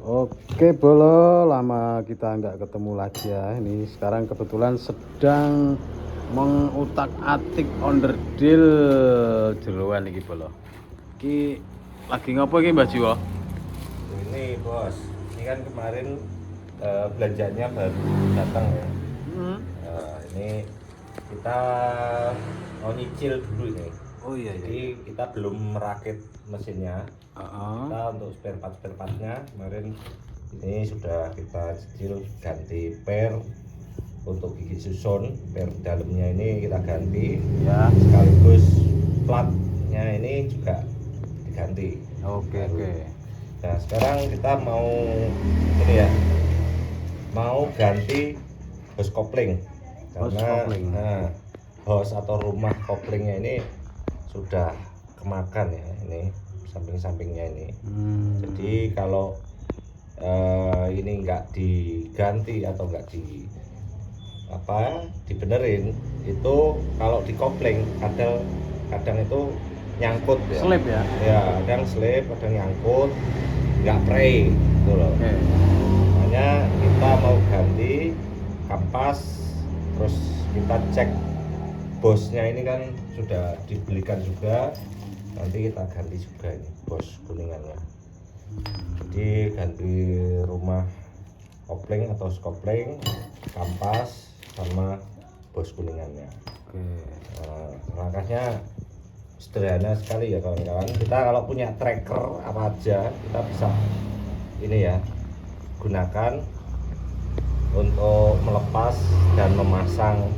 Oke Bolo, lama kita nggak ketemu lagi ya. Ini sekarang kebetulan sedang mengutak-atik onderdil jeroan iki Bolo. Iki lagi ngopo iki Mbak Jiwo? Ini bos, ini kan kemarin belanjanya baru datang ya. Ini kita mau nyicil dulu ini. Oh iya Jadi kita belum merakit mesinnya. Heeh. Kita untuk spare partnya kemarin ini sudah kita cicil ganti per untuk gigi susun, per dalamnya ini kita ganti Ya. sekaligus platnya ini juga diganti. Oke. Nah sekarang kita mau ini ya, mau ganti hose kopling Hose karena kopling. hose atau rumah koplingnya ini sudah kemakan ya, ini samping-sampingnya ini. Jadi kalau ini nggak diganti atau nggak dibenerin, itu kalau dikopling kadang itu nyangkut ya. Slip ya? Ya, kadang slip, kadang nyangkut, nggak prei gitu loh. Oke. Makanya kita mau ganti kampas, terus kita cek bosnya ini kan sudah dibelikan juga, nanti kita ganti juga ini bos kuningannya. Jadi ganti rumah kopling atau skopling, kampas sama bos kuningannya. Oke. Nah, langkahnya sederhana sekali ya kawan-kawan. Kita kalau punya tracker apa aja kita bisa ini ya gunakan untuk melepas dan memasang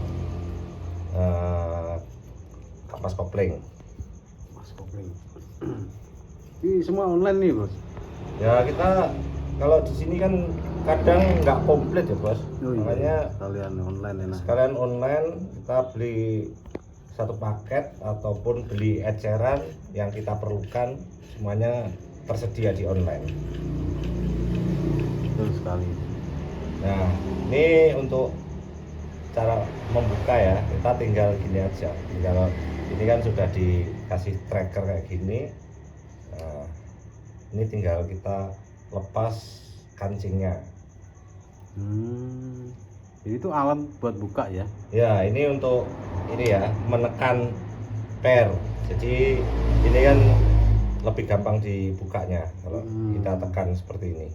kampas kopling. Mas kopling. Ini semua online nih bos. Ya kita kalau di sini kan kadang nggak komplit ya bos. Oh, iya. Makanya Kalian online enak. sekalian online kita beli satu paket ataupun beli eceran yang kita perlukan, semuanya tersedia di online. Betul sekali. Nah ini untuk cara membuka ya, kita tinggal gini aja, tinggal ini kan sudah dikasih tracker kayak gini. Nah, ini tinggal kita lepas kancingnya. Jadi itu alat buat buka ya? Ya ini untuk ini ya, menekan per. Jadi ini kan lebih gampang dibukanya kalau kita tekan seperti ini.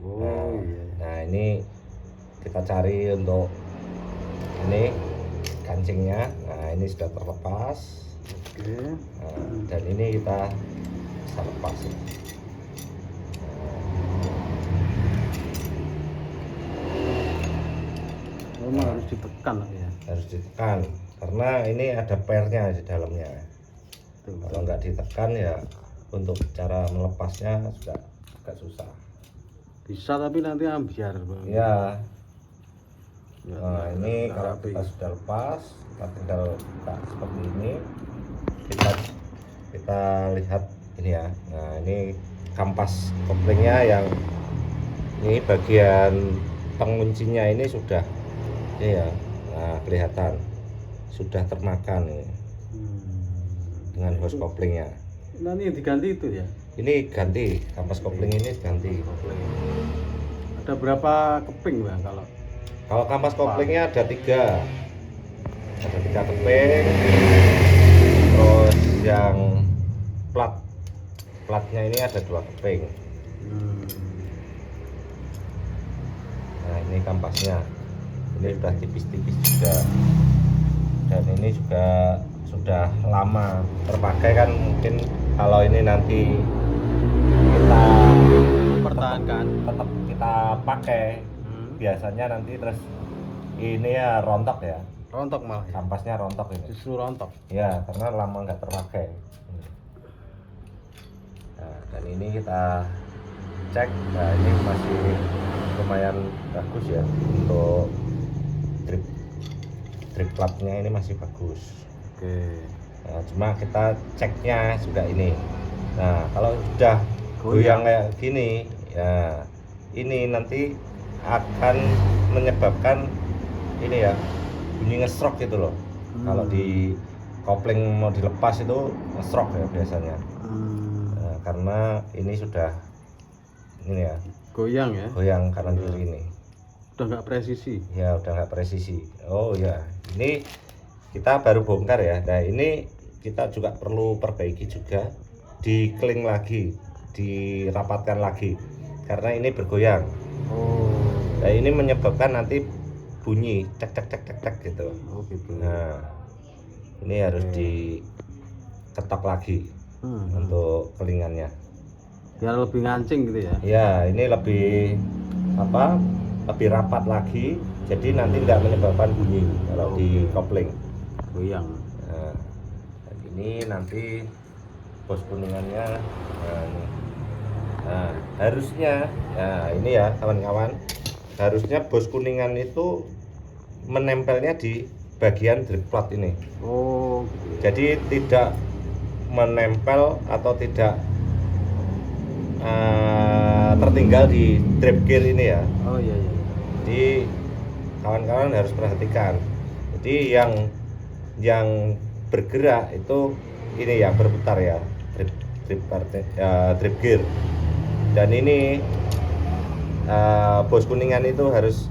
Oh iya. Nah ini kita cari untuk ini kancingnya. Nah ini sudah terlepas. Oke. Nah, dan ini kita bisa lepas. Memang harus ditekan ya. Harus ditekan karena ini ada pernya di dalamnya. Tuh. Kalau nggak ditekan ya untuk cara melepasnya juga agak susah. Bisa tapi nanti ambiar bang. Ya. Ya, Nah ini kalau rapi. kita sudah lepas, kita tinggal buka seperti ini. Kita lihat ini ya. Nah ini kampas koplingnya yang ini bagian penguncinya ini sudah ini ya. Nah kelihatan sudah termakan ini dengan hose koplingnya. Nanti yang diganti itu ya? Ini ganti kampas kopling ini ganti. Ada berapa keping bang kalau? Kalau kampas koplingnya ada tiga keping. Terus yang platnya ini ada 2 keping. Nah ini kampasnya, ini sudah tipis-tipis juga, dan ini juga sudah lama terpakai kan. Mungkin kalau ini nanti kita Pertahankan. tetap kita pakai, biasanya nanti terus ini ya rontok ya, Rontok malah ya? kampasnya rontok ini Justru rontok. ya karena lama nggak terpakai. Nah, dan ini kita cek. Nah ini masih lumayan bagus ya untuk drip platnya, ini masih bagus. Oke. Nah, cuma kita ceknya juga ini. Nah kalau sudah goyang kayak gini ya, ini nanti akan menyebabkan ini ya bunyi ngesrok gitu loh. Kalau di kopling mau dilepas itu ngesrok ya biasanya. Nah, karena ini sudah ini ya, Goyang ya. goyang kanan kiri ini. Udah nggak presisi. Ya udah nggak presisi. Oh ya, ini kita baru bongkar ya. Nah ini kita juga perlu perbaiki juga, dikling lagi, dirapatkan lagi, karena ini bergoyang. Oh. Nah ini menyebabkan nanti bunyi cek cek cek cek cek gitu. Oh gitu. Nah ini harus diketok lagi untuk kelingannya. Biar lebih ngancing gitu ya. Ya ini lebih apa? Lebih rapat lagi, jadi nanti tidak menyebabkan bunyi kalau di kopling. Goyang. Nah, ini nanti bos kuningannya. Nah, ini. Nah, harusnya ya ini ya kawan-kawan, harusnya bos kuningan itu menempelnya di bagian drip plate ini. Oh gitu. Jadi tidak menempel atau tidak tertinggal di drip gear ini ya. Oh iya iya. Jadi kawan-kawan harus perhatikan. Jadi yang bergerak itu ini yang berputar ya, drip gear. Dan ini bos kuningan itu harus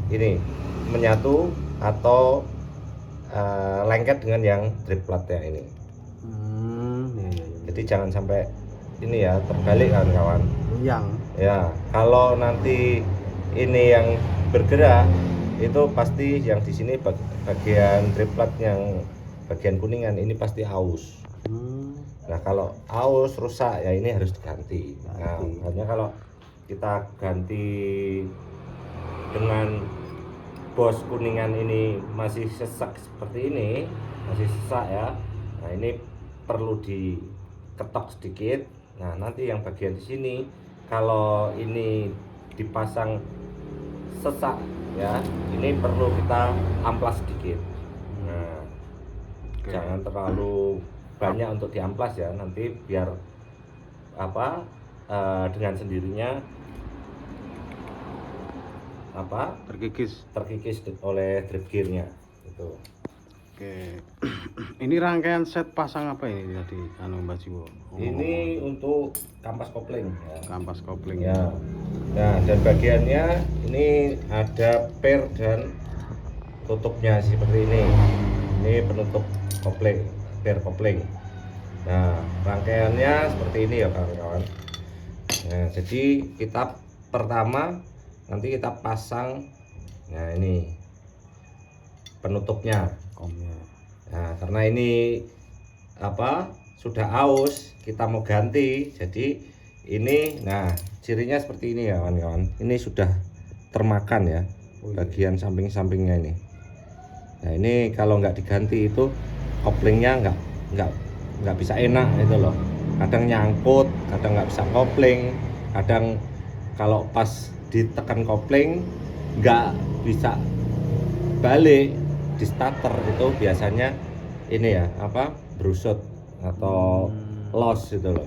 ini menyatu atau lengket dengan yang drip plate ya ini. Iya, iya, iya. Jadi jangan sampai ini ya terbalik kawan-kawan. Goyang. Ya, kalau nanti ini yang bergerak itu pasti yang di sini bagian drip plate yang bagian kuningan ini pasti aus. Nah, kalau aus rusak ya ini harus diganti. Nah, makanya kalau kita ganti dengan bos kuningan ini masih sesak seperti ini, masih sesak ya. Nah, ini perlu diketok sedikit. Nah, nanti yang bagian di sini kalau ini dipasang sesak ya, ini perlu kita amplas sedikit. Nah, jangan terlalu banyak untuk diamplas ya, nanti biar apa dengan sendirinya apa terkikis oleh drip gearnya itu. Oke. Ini rangkaian set pasang apa ini tadi Mbak Jiwo? Ini untuk kampas kopling ya. Kampas kopling ya. Nah, dan bagiannya ini ada per dan tutupnya seperti ini. Ini penutup kopling, per kopling. Nah, rangkaiannya seperti ini ya kawan-kawan. Nah, jadi kita pertama nanti kita pasang, nah ini penutupnya. Nah, karena ini apa sudah aus, kita mau ganti, jadi ini, nah cirinya seperti ini ya kawan-kawan. Ini sudah termakan ya bagian samping-sampingnya ini. Nah ini kalau nggak diganti itu koplingnya nggak bisa enak itu loh. Kadang nyangkut, kadang nggak bisa kopling, kadang kalau pas ditekan kopling nggak bisa balik di starter itu biasanya ini ya apa brusut atau loss itu loh.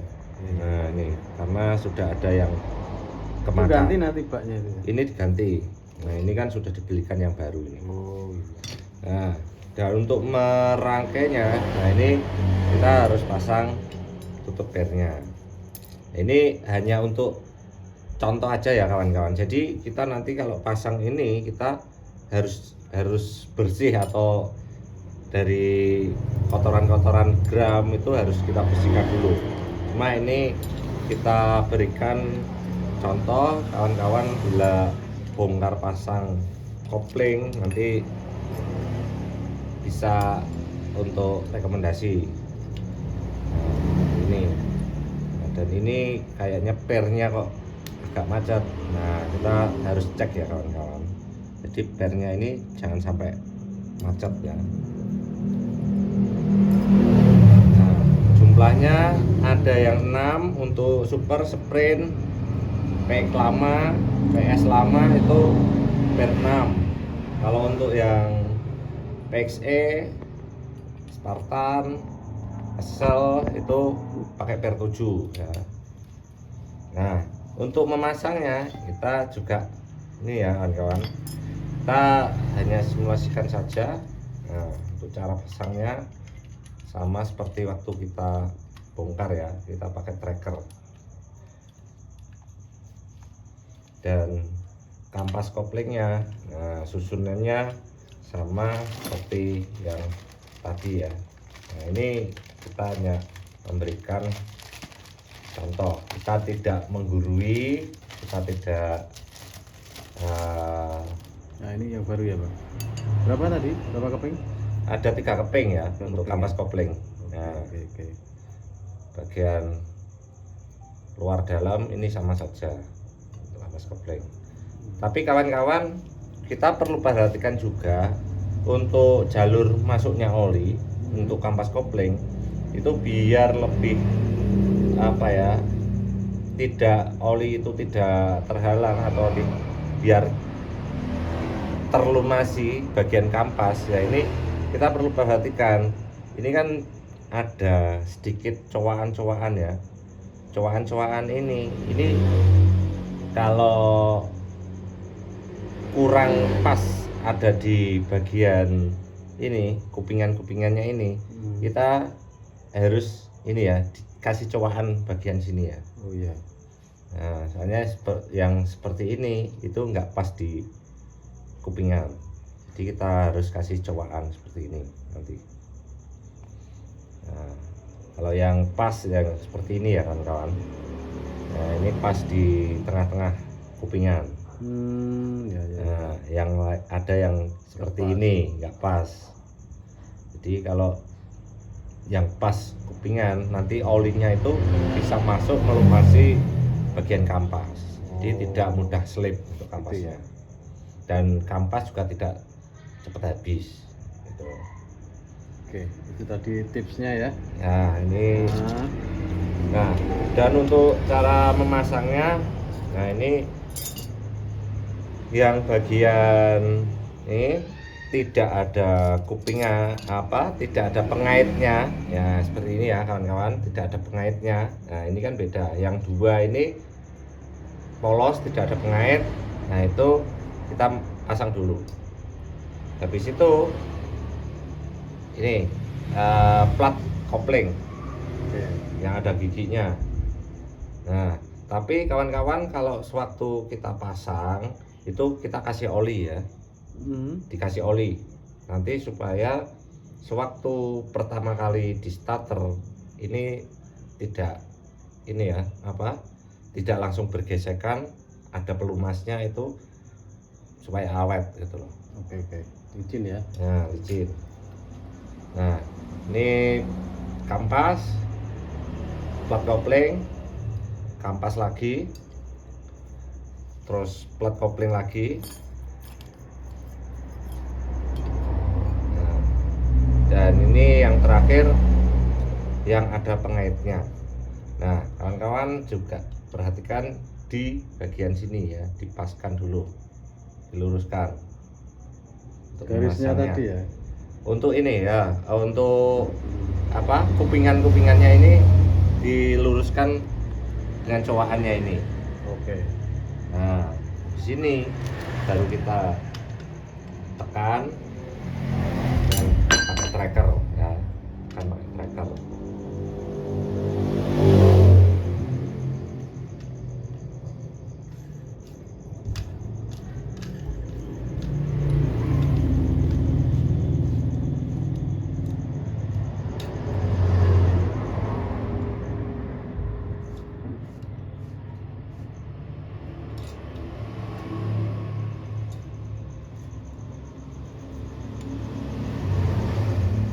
Nah ini karena sudah ada yang kemakan. Ganti nanti baknya itu. Ini diganti. Nah ini kan sudah dibelikan yang baru ini. Nah dan untuk merangkainya, nah ini kita harus pasang tutup pernya. Ini hanya untuk contoh aja ya kawan-kawan. Jadi kita nanti kalau pasang ini kita harus bersih atau dari kotoran-kotoran gram itu harus kita bersihkan dulu. Cuma ini kita berikan contoh kawan-kawan bila bongkar pasang kopling nanti bisa untuk rekomendasi. Nah, ini dan ini kayaknya pernya kok agak macet. Nah kita harus cek ya kawan-kawan. Jadi pernya ini jangan sampai macet ya. Nah, jumlahnya ada yang 6 untuk super sprint, PX lama, PS lama itu per 6. Kalau untuk yang PXE, Spartan, Excel itu pakai per 7 ya. Nah, untuk memasangnya kita juga ini ya kawan-kawan. Kita hanya simulasikan saja. Nah, untuk cara pasangnya sama seperti waktu kita bongkar ya, kita pakai tracker. dan kampas koplingnya. Nah, susunannya sama seperti yang tadi ya. Nah, ini kita hanya memberikan contoh, kita tidak menggurui, kita tidak Nah ini yang baru ya Bang. Berapa tadi? Berapa keping? ada 3 keping ya 3 untuk keping kampas ya? kopling. Oke, Nah, oke. bagian luar dalam ini sama saja untuk kampas kopling. Tapi kawan-kawan, kita perlu perhatikan juga untuk jalur masuknya oli untuk kampas kopling itu biar lebih apa ya, tidak oli itu tidak terhalang atau biar terlunasi bagian kampas ya. Ini kita perlu perhatikan, ini kan ada sedikit cowaan-cowaan ya, cowaan-cowaan ini kalau kurang pas ada di bagian ini kupingan-kupingannya ini, kita harus ini ya dikasih cowaan bagian sini ya. Oh iya. Nah, soalnya yang seperti ini itu nggak pas di kupingan, jadi kita harus kasih cowaan seperti ini nanti. Nah, kalau yang pas yang seperti ini ya kawan-kawan, nah ini pas di tengah-tengah kupingan. Ya. Nah, yang ada yang seperti ini nggak pas. Jadi kalau yang pas kupingan nanti olinya itu bisa masuk melumasi bagian kampas, jadi tidak mudah slip untuk kampasnya. Dan kampas juga tidak cepat habis gitu. Oke, itu tadi tipsnya ya. Nah ini nah, dan untuk cara memasangnya, nah ini yang bagian ini tidak ada kupingnya tidak ada pengaitnya ya, seperti ini ya kawan-kawan, tidak ada pengaitnya. Nah ini kan beda, yang dua ini polos tidak ada pengait. Nah itu kita pasang dulu, habis itu ini plat kopling yang ada giginya. Nah tapi kawan-kawan, kalau sewaktu kita pasang itu kita kasih oli ya, dikasih oli nanti supaya sewaktu pertama kali di starter ini tidak ini ya tidak langsung bergesekan, ada pelumasnya itu supaya awet gitu loh. Oke, licin ya. Nah licin. Nah ini kampas, plat kopling, kampas lagi, terus plat kopling lagi. Nah, dan ini yang terakhir yang ada pengaitnya. Nah kawan-kawan juga perhatikan di bagian sini ya, dipaskan dulu, diluruskan untuk Garisnya memasangnya. tadi ya. Untuk ini ya, untuk kupingan-kupingannya ini diluruskan dengan cowaannya ini. Oke. Nah di sini baru kita tekan dengan pakai tracker ya, kan pakai tracker.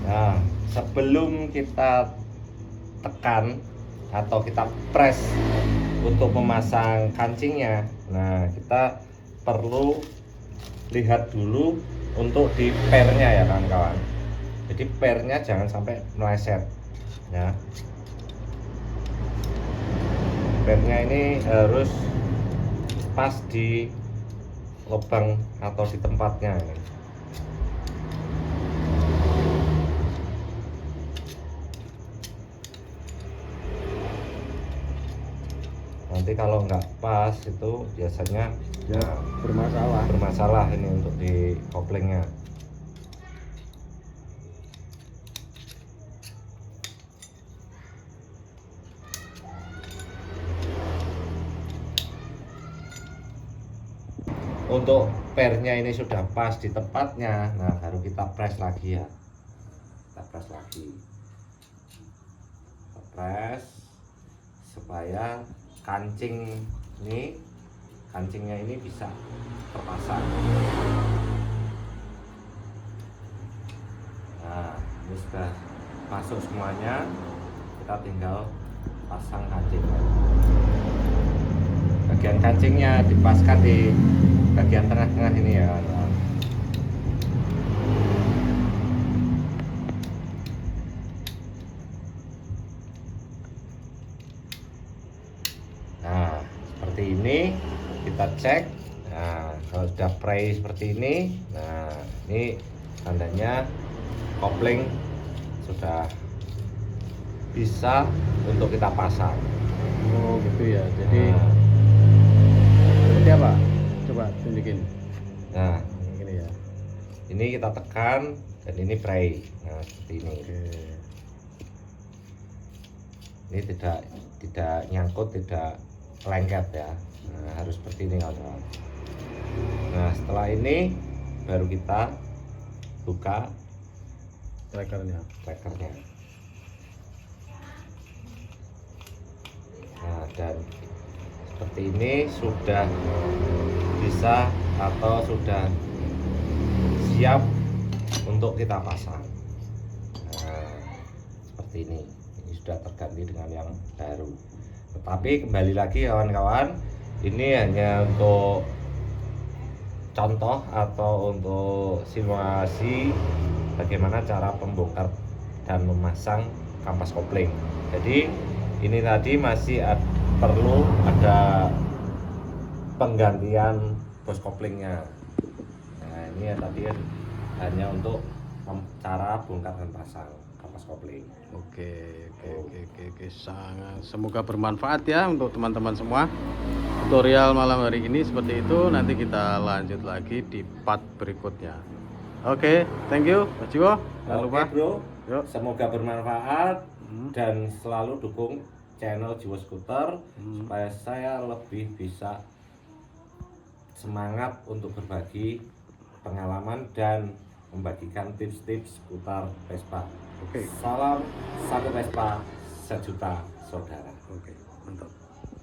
Nah, sebelum kita tekan atau kita press untuk memasang kancingnya, nah kita perlu lihat dulu untuk di pernya ya kawan-kawan. Jadi pernya jangan sampai meleset ya. Pernya ini harus pas di lubang atau di tempatnya ini. Nanti kalau nggak pas itu biasanya Ya, bermasalah ini untuk di koplingnya. untuk pernya ini sudah pas di tempatnya, nah baru kita press lagi ya. Kita press lagi. Kita press supaya kancingnya ini bisa terpasang. Nah, ini sudah masuk semuanya, kita tinggal pasang kancingnya. Bagian kancingnya dipaskan di bagian tengah-tengah ini ya. Nah, seperti ini kita cek. Nah, kalau sudah spray seperti ini, nah ini tandanya kopling sudah bisa untuk kita pasang. Oh gitu ya. Jadi Nah, seperti apa? Coba tunjukin. nah, Gini ya. ini kita tekan dan ini spray. Nah, seperti ini. Oke. Ini tidak nyangkut, tidak lengket ya. Nah, harus seperti ini kawan. Nah, setelah ini baru kita buka Trackernya. trackernya. Nah, dan seperti ini sudah bisa atau sudah siap untuk kita pasang. Nah, seperti ini sudah terganti dengan yang baru. Tetapi kembali lagi kawan-kawan, ini hanya untuk contoh atau untuk simulasi bagaimana cara pembongkar dan memasang kampas kopling. Jadi ini tadi masih perlu ada penggantian bos koplingnya. Nah, ini ya tadi hanya untuk cara bongkar dan pasang kampas kopling. Oke. Sangat semoga bermanfaat ya untuk teman-teman semua. Tutorial malam hari ini seperti itu. Nanti kita lanjut lagi di part berikutnya. Oke, thank you, Mas Jiwo. Jangan Oke, lupa. bro. Yuk. Semoga bermanfaat dan selalu dukung channel Jiwo Skuter supaya saya lebih bisa semangat untuk berbagi pengalaman dan membagikan tips-tips seputar Vespa. Oke. Salam satu Vespa, sejuta saudara. Oke, mantap.